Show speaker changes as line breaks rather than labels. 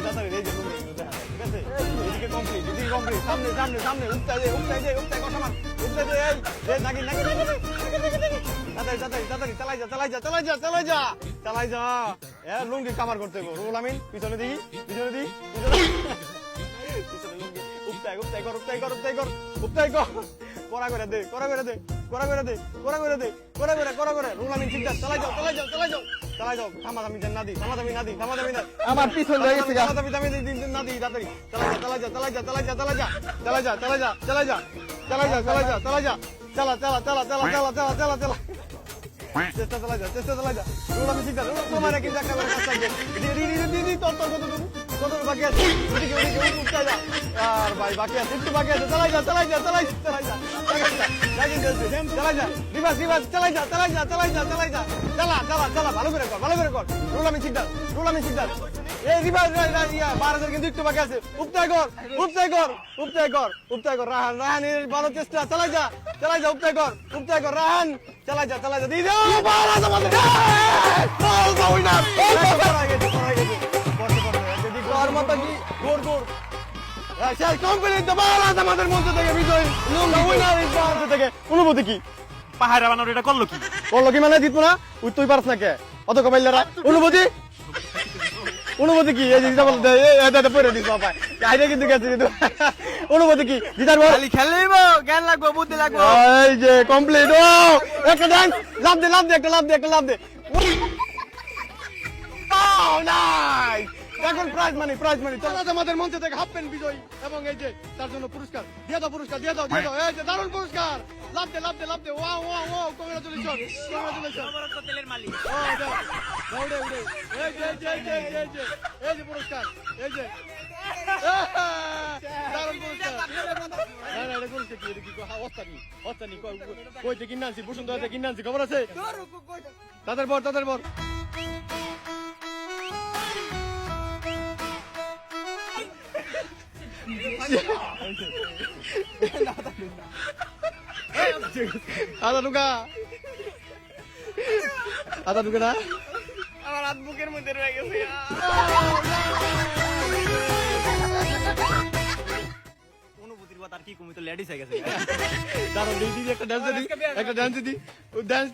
তাড়াতাড়ি তাড়াতাড়ি এই যে লুঙ্গি দেখা যায়, ঠিক আছে? এদিকে কমপ্লিট, এদিকে কমপ্লিট, সামনে সামনে সামনে উপতাই দে কষামান, উপতাই দে এই দে নাকি নাকি তাড়াতাড়ি তাড়াতাড়ি তাড়াতাড়ি চালাই যা চালাই যা চালাই যা চালাই যা চালাই যা। লুঙ্গি কামার করতে গো রুল আমিন, পিছনে দিই পিছনে দিই পিছনে লুঙ্গি উপতাই উপতাই কর উপতাই কর উপতাই কর উপতাই কর, করা করে দে করা করে দে করা করে দে করা করে দে করা করে রুল আমিন ঠিক আছে, চালাই যাও চালাই যাও চালাই যাও চালাই যাও। থামাদামি না দি থামাদামি না দি থামাদামি না,
আমার পিছন হয়ে গেছে
থামাদামি দামি না দি তাড়াতাড়ি চালাই যা চালাই যা চালাই যা চালাই যা চালাই যা চালাই যা চালাই যা চালাই যা চালাই যা চালাই যা চালা চালা চালা চালা চালা চালা চালা চালা চেষ্টা চালাই যা চেষ্টা চালাই যা রুল আমি ঠিক আছে তোমার কিন্তু একটা করে কাজ থাকবে দি তোর তোর কত বাকি আছে ওদিকে ওদিকে উঠতে যা আর ভাই বাকি আছে একটু বাকি আছে চালাই যা চালাই যা চালাই চালাই যা লাগি চলছে চালাই যা রিভার্স রিভার্স চালাই যা চালাই যা চালাই যা চালাই যা চালা চালা চালা ভালো করে কর রুল আমি ঠিক এই রিভার্স ইয়া 12,000 কিন্তু একটু বাকি আছে উপতাই কর উপতাই কর উপতাই কর উপতাই কর রাহান রাহানের ভালো চেষ্টা চালাই যা উপতাই কর রাহান চালাই যা দি দাও বারাজ আমাদের গোল না পড়ে গেছে আর মত কি গোর গোর সেই কোম্পানি তো বারাজ আমাদের মঞ্চ থেকে বিজয় উইনার ইজ মঞ্চ থেকে অনুভূতি কি
পাহাড়া বানানো এটা করলো কি
মানে জিতবো না তুই পারছ না কে অত কমাইলারা অনুভূতি কি এই যে বলতে এটা পড়ে দিস বাবা কাইরে কিন্তু গেছে কিন্তু অনুভূতি কি জিতার বল
খালি খেলবো জ্ঞান লাগবো বুদ্ধি লাগবো
এই যে কমপ্লিট ও একটা ডান্স লাভ দে একটা লাভ দে ও নাইস এখন প্রাইজ মানি তোমরা আমাদের মঞ্চ থেকে হাফ প্যান্ট বিজয়ী এবং এই যে তার জন্য পুরস্কার দিয়ে দাও এই যে দারুণ পুরস্কার লাভ দে ওয়াও কংগ্রাচুলেশন
তেলের মালিক
উড়ে এই যে পুরস্কার এই যে দারুণ পুরস্কার না এটা করছে কি কি অস্তানি কই থেকে কিনে আনছি বসুন্ধরা থেকে কিনে আনছি খবর আছে তাদের বর আদা ঢুকা না
আমার হাত বুকের মধ্যে রয়ে গেছে
অনুভূতির কথা আর কি কমি তো লেডিস হয়ে গেছে
দাঁড়ান দিদি একটা ডান্স দি ডান্স